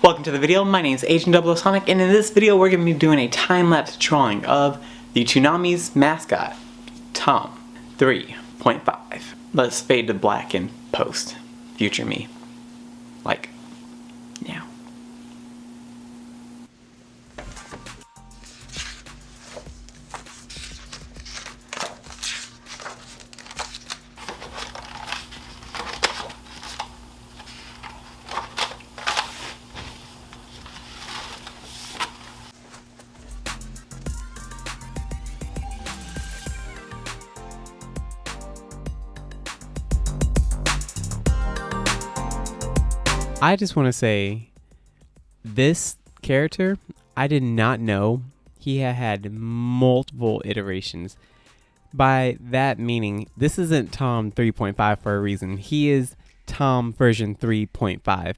Welcome to the video. My name is Agent Double Sonic, and in this video we're going to be doing a time-lapse drawing of the Toonami's mascot, Tom 3.5. Let's fade to black and post. Future me. Like, now. I just want to say, this character, I did not know he had multiple iterations. By that meaning, this isn't Tom 3.5 for a reason. He is Tom version 3.5.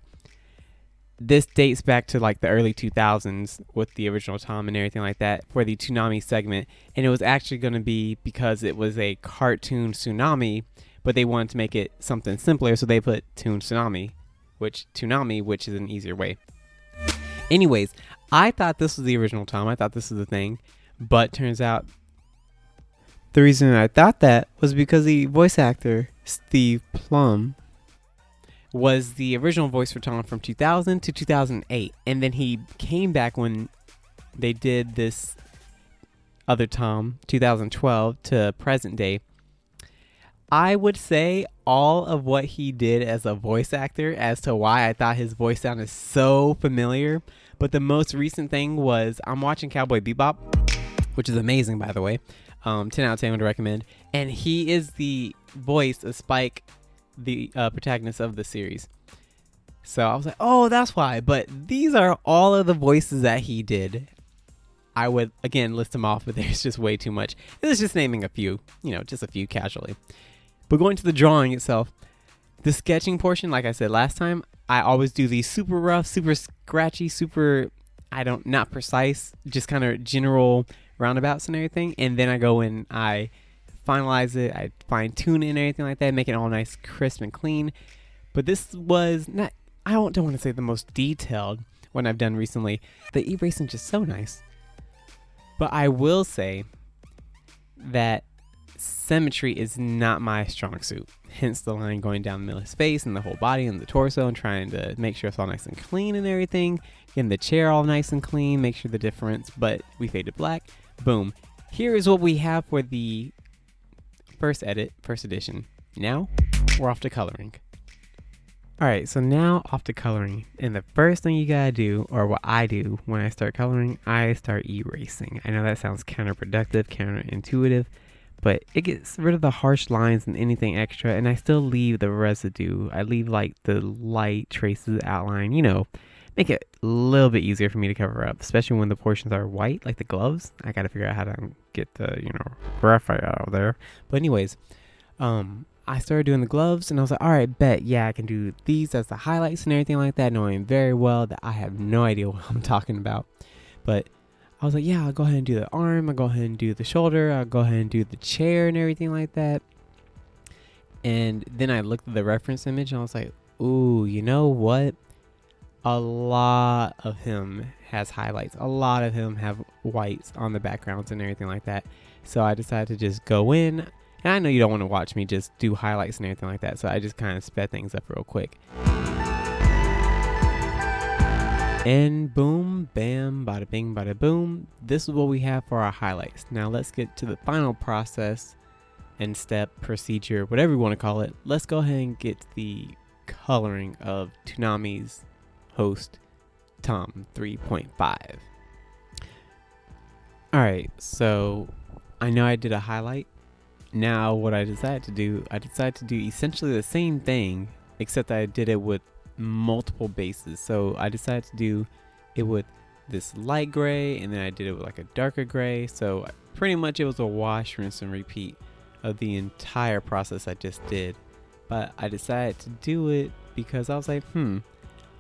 This dates back to like the early 2000s with the original Tom and everything like that for the Toonami segment. And it was actually going to be because it was a cartoon Toonami, but they wanted to make it something simpler, so they put Toon Toonami, which is an easier way. Anyways, I thought this was the original Tom. I thought this was the thing, but turns out the reason I thought that was because the voice actor Steve Blum was the original voice for Tom from 2000 to 2008, and then he came back when they did this other Tom 2012 to present day. I would say all of what he did as a voice actor as to why I thought his voice sounded so familiar. But the most recent thing was I'm watching Cowboy Bebop, which is amazing, by the way. 10 out of 10 would recommend. And he is the voice of Spike, the protagonist of the series. So I was like, oh, that's why. But these are all of the voices that he did. I would, again, list them off, but there's just way too much. This is just naming a few, just a few casually. But going to the drawing itself, the sketching portion, like I said last time, I always do these super rough, super scratchy, not precise, just kind of general roundabouts and everything. And then I go in, I finalize it, I fine tune it and everything like that, make it all nice, crisp and clean. But this was not, I don't want to say the most detailed one I've done recently. The erasing is just so nice. But I will say that symmetry is not my strong suit, hence the line going down the middle of his face and the whole body and the torso, and trying to make sure it's all nice and clean and everything, getting the chair all nice and clean, make sure the difference, but we fade to black. Boom. Here is what we have for the first edition. Now we're off to coloring. Alright, so now off to coloring, and the first thing you gotta do, or what I do when I start coloring, I start erasing. I know that sounds counterproductive, counterintuitive, but it gets rid of the harsh lines and anything extra, and I still leave the residue. I leave like the light traces outline, make it a little bit easier for me to cover up, especially when the portions are white, like the gloves. I gotta figure out how to get the, graphite out of there. But anyways, I started doing the gloves, and I was like, all right, bet, yeah, I can do these as the highlights and everything like that, knowing very well that I have no idea what I'm talking about. But I was like, yeah, I'll go ahead and do the arm, I'll go ahead and do the shoulder, I'll go ahead and do the chair and everything like that. And then I looked at the reference image, and I was like, ooh, you know what? A lot of him has highlights. A lot of him have whites on the backgrounds and everything like that. So I decided to just go in. And I know you don't want to watch me just do highlights and everything like that, so I just kind of sped things up real quick. And boom, bam, bada bing, bada boom. This is what we have for our highlights. Now let's get to the final process and step, procedure, whatever you want to call it. Let's go ahead and get to the coloring of Toonami's host, Tom 3.5. Alright, so I know I did a highlight. Now what I decided to do essentially the same thing, except I did it with multiple bases. So I decided to do it with this light gray, and then I did it with like a darker gray. So pretty much it was a wash, rinse, and repeat of the entire process I just did. But I decided to do it because I was like,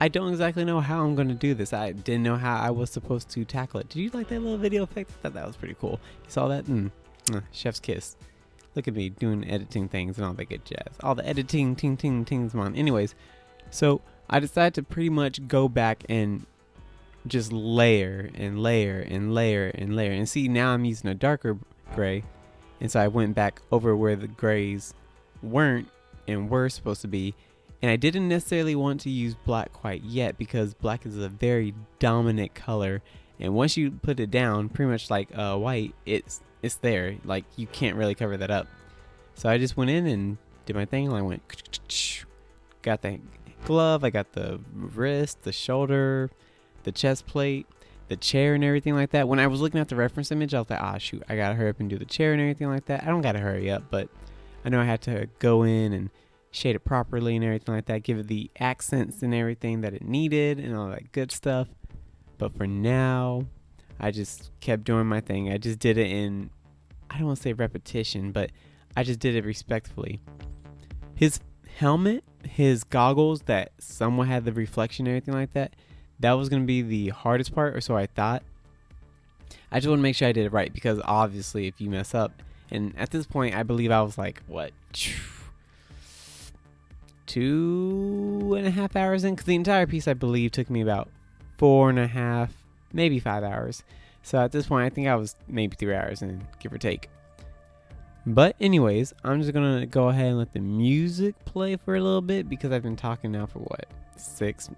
I don't exactly know how I'm going to do this. I didn't know how I was supposed to tackle it. Did you like that little video effect? I thought that was pretty cool. You saw that? Chef's kiss. Look at me doing editing things and all that good jazz. All the editing, tings, on. Anyways, so I decided to pretty much go back and just layer and layer and layer and layer. And see, now I'm using a darker gray. And so I went back over where the grays weren't and were supposed to be. And I didn't necessarily want to use black quite yet because black is a very dominant color. And once you put it down, pretty much like white, it's there. Like, you can't really cover that up. So I just went in and did my thing. And I went, got the glove, I got the wrist, the shoulder, the chest plate, the chair and everything like that. When I was looking at the reference image, I was like, ah, shoot, I gotta hurry up and do the chair and everything like that. I don't gotta hurry up, but I know I had to go in and shade it properly and everything like that, give it the accents and everything that it needed and all that good stuff. But for now, I just kept doing my thing. I just did it in, I don't want to say repetition, but I just did it respectfully. His helmet, his goggles that somewhat had the reflection and everything like that, that was going to be the hardest part, or so I thought. I just want to make sure I did it right, because obviously if you mess up, and at this point I believe I was like, what, 2.5 hours in, because the entire piece I believe took me about 4.5, maybe 5 hours. So at this point I think I was maybe 3 hours in, give or take. But anyways, I'm just gonna go ahead and let the music play for a little bit, because I've been talking now for what, 6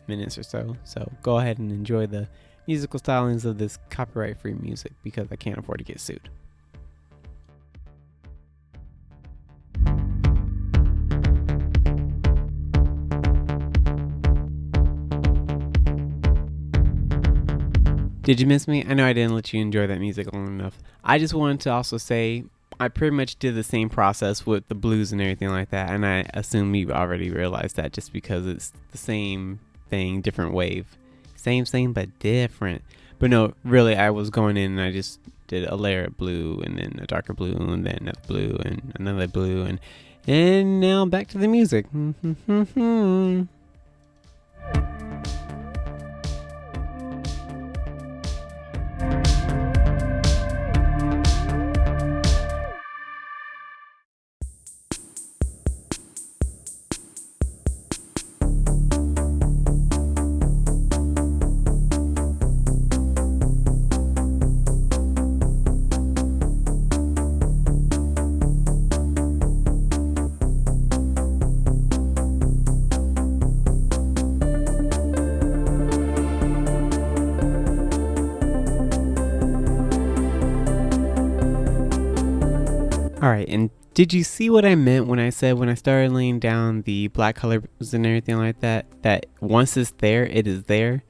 minutes or so. So go ahead and enjoy the musical stylings of this copyright free music, because I can't afford to get sued. Did you miss me? I know I didn't let you enjoy that music long enough. I just wanted to also say I pretty much did the same process with the blues and everything like that, and I assume you already realized that just because it's the same thing, different wave. Same but different. But no, really, I was going in and I just did a layer of blue and then a darker blue and then another blue and another blue and now back to the music. Alright, and did you see what I meant when I said when I started laying down the black colors and everything like that, that once it's there, it is there?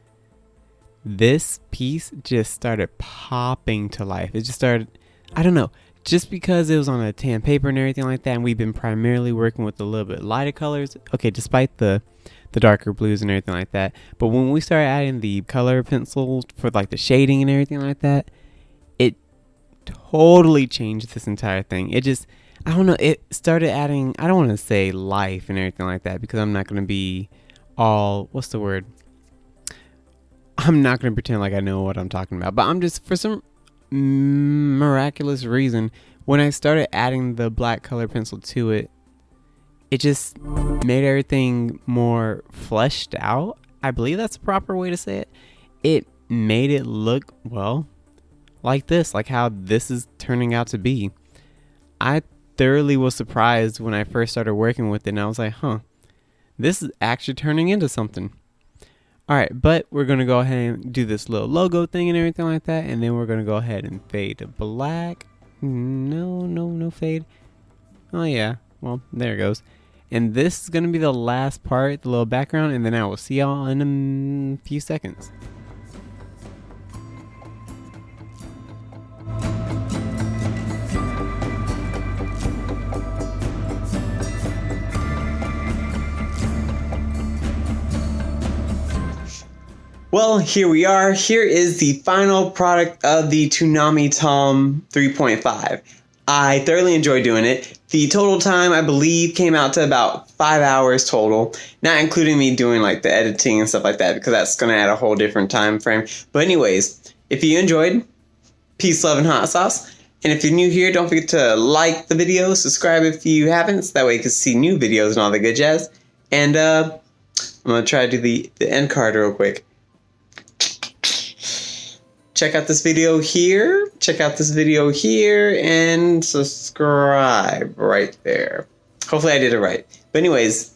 This piece just started popping to life. It just started, I don't know, just because it was on a tan paper and everything like that, and we've been primarily working with a little bit lighter colors, okay, despite the darker blues and everything like that, but when we started adding the color pencils for like the shading and everything like that, it totally changed this entire thing. It just, I don't know, it started adding, I don't want to say life and everything like that, because I'm not going to be all, what's the word? I'm not going to pretend like I know what I'm talking about, but I'm just, for some miraculous reason, when I started adding the black color pencil to it, it just made everything more fleshed out. I believe that's the proper way to say it. It made it look, well, like this, like how this is turning out to be. I thoroughly was surprised when I first started working with it, and I was like, huh, this is actually turning into something. Alright, but we're going to go ahead and do this little logo thing and everything like that, and then we're going to go ahead and fade to black. No fade. Oh yeah, well, there it goes. And this is going to be the last part, the little background, and then I will see y'all in a few seconds. Well, here we are. Here is the final product of the Toonami Tom 3.5. I thoroughly enjoyed doing it. The total time, I believe, came out to about 5 hours total, not including me doing like the editing and stuff like that, because that's going to add a whole different time frame. But anyways, if you enjoyed, peace, love, and hot sauce. And if you're new here, don't forget to like the video, subscribe if you haven't, so that way you can see new videos and all the good jazz. And I'm I'm going to try to do the end card real quick. Check out this video here. Check out this video here. And subscribe right there. Hopefully I did it right. But anyways,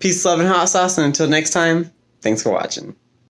peace, love, and hot sauce. And until next time, thanks for watching.